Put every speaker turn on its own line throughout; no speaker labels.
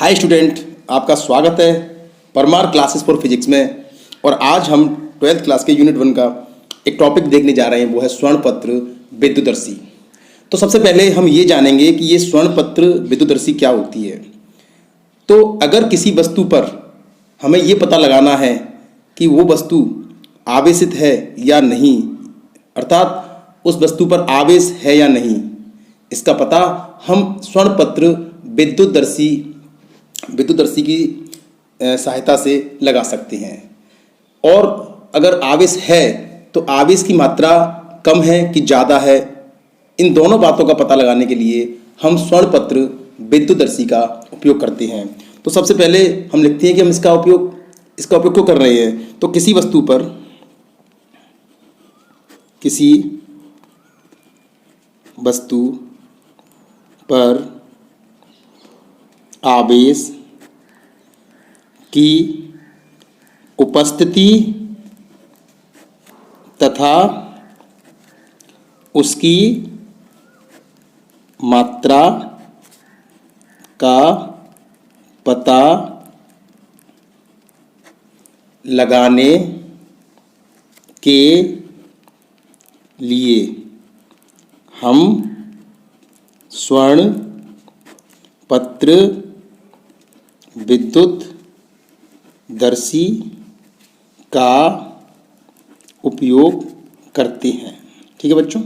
Hi student, आपका स्वागत है परमार क्लासेस फॉर फिजिक्स में। और आज हम 12th क्लास के यूनिट 1 का एक टॉपिक देखने जा रहे हैं, वो है स्वर्णपत्र विद्युतदर्शी। तो सबसे पहले हम ये जानेंगे कि ये स्वर्णपत्र विद्युतदर्शी क्या होती है। तो अगर किसी वस्तु पर हमें ये पता लगाना है कि वो वस्तु आवेशित है या नहीं, अर्थात उस वस्तु पर आवेश है या नहीं, इसका पता हम स्वर्णपत्र विद्युतदर्शी की सहायता से लगा सकते हैं। और अगर आवेश है तो आवेश की मात्रा कम है कि ज़्यादा है, इन दोनों बातों का पता लगाने के लिए हम स्वर्णपत्र विद्युतदर्शी का उपयोग करते हैं। तो सबसे पहले हम लिखते हैं कि हम इसका उपयोग क्यों कर रहे हैं। तो किसी वस्तु पर आवेश की उपस्थिति तथा उसकी मात्रा का पता लगाने के लिए हम स्वर्णपत्र विद्युतदर्शी का उपयोग करते हैं। ठीक है बच्चों।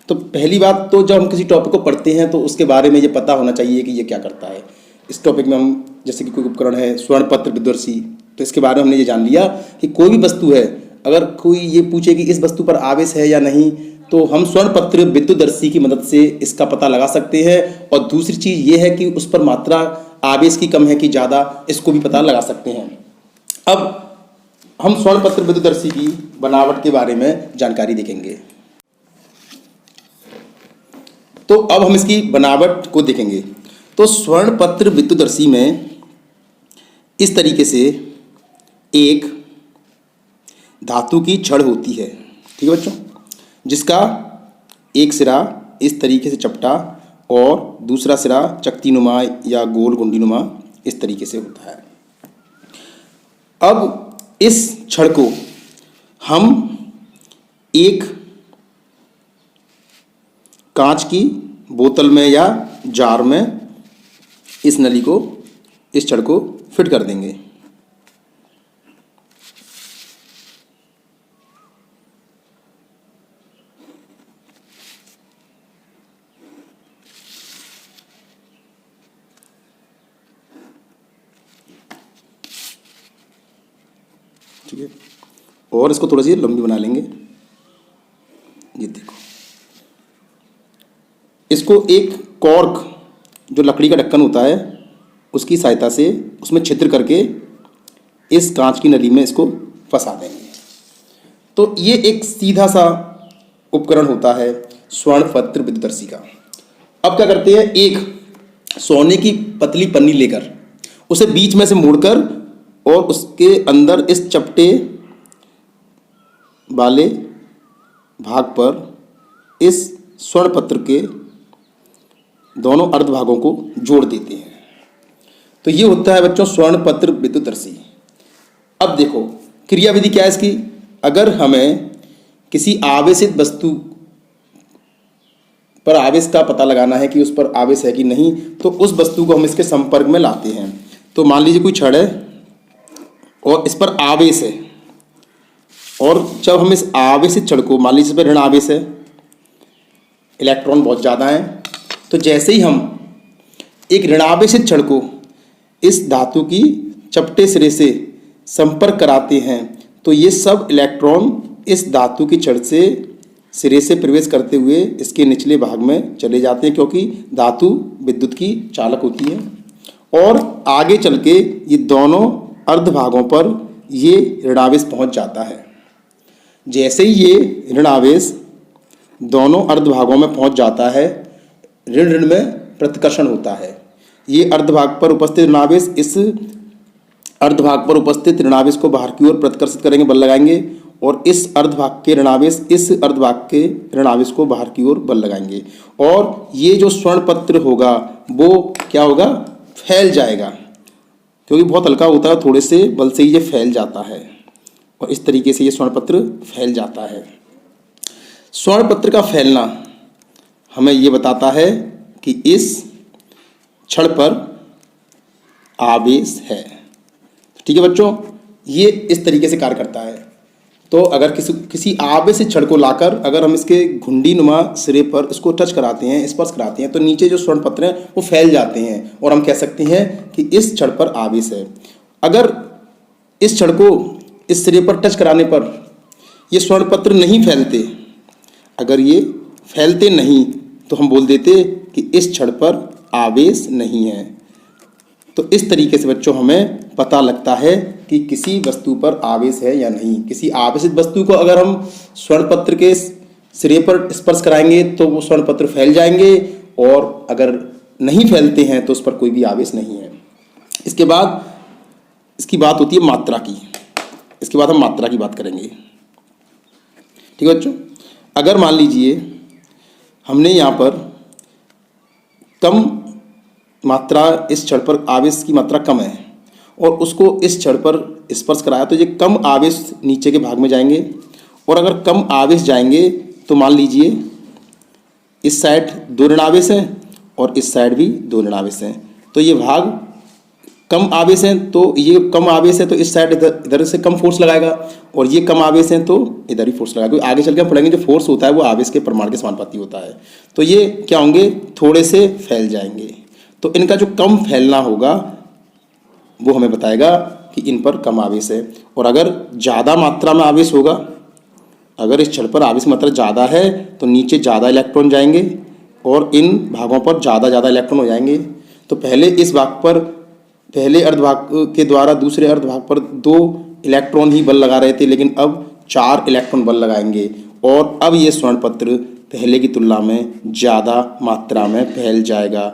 तो पहली बात, तो जब हम किसी टॉपिक को पढ़ते हैं तो उसके बारे में ये पता होना चाहिए कि ये क्या करता है। इस टॉपिक में हम जैसे कि कोई उपकरण है स्वर्णपत्र विद्युतदर्शी, तो इसके बारे में हमने ये जान लिया कि कोई भी वस्तु है, अगर कोई ये पूछे कि इस वस्तु पर आवेश है या नहीं, तो हम स्वर्णपत्र विद्युतदर्शी की मदद से इसका पता लगा सकते हैं। और दूसरी चीज़ ये है कि उस पर मात्रा आवेश की कम है कि ज़्यादा, इसको भी पता लगा सकते हैं। अब हम स्वर्णपत्र विद्युतदर्शी की बनावट के बारे में जानकारी देखेंगे। तो अब हम इसकी बनावट को देखेंगे। तो स्वर्णपत्र विद्युतदर्शी में इस तरीके से एक धातु की छड़ होती है, ठीक है बच्चों, जिसका एक सिरा इस तरीके से चपटा और दूसरा सिरा चकतीनुमा या गोल गुंडीनुमा इस तरीके से होता है। अब इस छड़ को हम एक कांच की बोतल में या जार में इस नली को, इस छड़ को फिट कर देंगे। ठीक है, और इसको थोड़ा सी लंबी बना लेंगे। ये देखो, इसको एक कॉर्क, जो लकड़ी का ढक्कन होता है, उसकी सहायता से उसमें छिद्र करके इस कांच की नली में इसको फंसा देंगे। तो ये एक सीधा सा उपकरण होता है स्वर्णपत्र विद्युतदर्शी का। अब क्या करते हैं, एक सोने की पतली पन्नी लेकर उसे बीच में से मोड़कर और उसके अंदर इस चपटे वाले भाग पर इस स्वर्णपत्र के दोनों अर्धभागों को जोड़ देते हैं। तो ये होता है बच्चों स्वर्णपत्र विद्युतदर्शी। अब देखो क्रियाविधि क्या है इसकी। अगर हमें किसी आवेशित वस्तु पर आवेश का पता लगाना है कि उस पर आवेश है कि नहीं, तो उस वस्तु को हम इसके संपर्क में लाते हैं। तो मान लीजिए कोई छड़ है और इस पर आवेश है, और जब हम इस आवेशित छड़ को, मान लीजिए इस पर ऋण आवेश है, इलेक्ट्रॉन बहुत ज़्यादा हैं, तो जैसे ही हम एक ऋणावेशित छड़ को इस धातु की चपटे सिरे से संपर्क कराते हैं, तो ये सब इलेक्ट्रॉन इस धातु की छड़ से सिरे से प्रवेश करते हुए इसके निचले भाग में चले जाते हैं, क्योंकि धातु विद्युत की चालक होती है। और आगे चल के ये दोनों अर्धभागों पर ये ऋणावेश पहुंच जाता है। जैसे ही ये ऋणावेश दोनों अर्धभागों में पहुंच जाता है, ऋण ऋण में प्रतिकर्षण होता है। ये अर्धभाग पर उपस्थित ऋणावेश इस अर्धभाग पर उपस्थित ऋणावेश को बाहर की ओर प्रतिकर्षित करेंगे, बल लगाएंगे, और इस अर्धभाग के ऋणावेश इस अर्धभाग के ऋणावेश को बाहर की ओर बल लगाएंगे। और ये जो स्वर्णपत्र होगा वो क्या होगा, फैल जाएगा, क्योंकि बहुत हल्का होता है, थोड़े से बल से ही ये फैल जाता है और इस तरीके से ये स्वर्ण पत्र फैल जाता है। स्वर्ण पत्र का फैलना हमें ये बताता है कि इस छड़ पर आवेश है। ठीक है बच्चों, ये इस तरीके से कार्य करता है। तो अगर किसी आवेशित छड़ को लाकर अगर हम इसके घुंडी नुमा सिरे पर इसको टच कराते हैं, स्पर्श कराते हैं, तो नीचे जो स्वर्ण पत्र हैं वो फैल जाते हैं और हम कह सकते हैं कि इस छड़ पर आवेश है। अगर इस छड़ को इस सिरे पर टच कराने पर ये स्वर्ण पत्र नहीं फैलते, अगर ये फैलते नहीं, तो हम बोल देते कि इस छड़ पर आवेश नहीं है। तो इस तरीके से बच्चों हमें पता लगता है कि किसी वस्तु पर आवेश है या नहीं। किसी आवेशित वस्तु को अगर हम स्वर्ण पत्र के सिरे पर स्पर्श कराएंगे तो वो स्वर्ण पत्र फैल जाएंगे, और अगर नहीं फैलते हैं तो उस पर कोई भी आवेश नहीं है। इसके बाद इसकी बात होती है मात्रा की। इसके बाद हम मात्रा की बात करेंगे। ठीक है बच्चों, अगर मान लीजिए हमने यहाँ पर कम मात्रा, इस छड़ पर आवेश की मात्रा कम है और उसको इस छड़ पर स्पर्श कराया, तो ये कम आवेश नीचे के भाग में जाएंगे, और अगर कम आवेश जाएंगे तो मान लीजिए इस साइड 2 ऋण आवेश है और इस साइड भी 2 ऋण आवेश हैं, तो ये भाग कम आवेश है, तो ये कम आवेश है तो इस साइड इधर से कम फोर्स लगाएगा, और ये कम आवेश है तो इधर ही फोर्स लगाएगा। क्योंकि आगे चल के हम पढ़ेंगे जो फोर्स होता है वो आवेश के परिमाण के समानुपाती होता है। तो ये क्या होंगे, थोड़े से फैल जाएंगे। तो इनका जो कम फैलना होगा वो हमें बताएगा कि इन पर कम आवेश है। और अगर ज़्यादा मात्रा में आवेश होगा, अगर इस छड़ पर आवेश की मात्रा ज़्यादा है तो नीचे ज़्यादा इलेक्ट्रॉन जाएंगे और इन भागों पर ज़्यादा इलेक्ट्रॉन हो जाएंगे। तो पहले इस भाग पर, पहले अर्धभाग के द्वारा दूसरे अर्धभाग पर 2 इलेक्ट्रॉन ही बल लगा रहे थे, लेकिन अब 4 इलेक्ट्रॉन बल लगाएंगे, और अब ये स्वर्ण पत्र पहले की तुलना में ज़्यादा मात्रा में फैल जाएगा।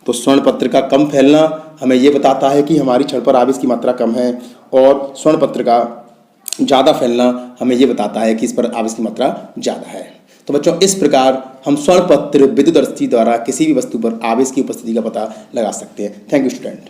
तो स्वर्ण पत्र का कम फैलना हमें ये बताता है कि हमारी छड़ पर आवेश की मात्रा कम है, और स्वर्ण पत्र का ज़्यादा फैलना हमें ये बताता है कि इस पर आवेश की मात्रा ज़्यादा है। तो बच्चों, इस प्रकार हम स्वर्ण पत्र विद्युत स्थिति द्वारा किसी भी वस्तु पर आवेश की उपस्थिति का पता लगा सकते हैं। Thank you student.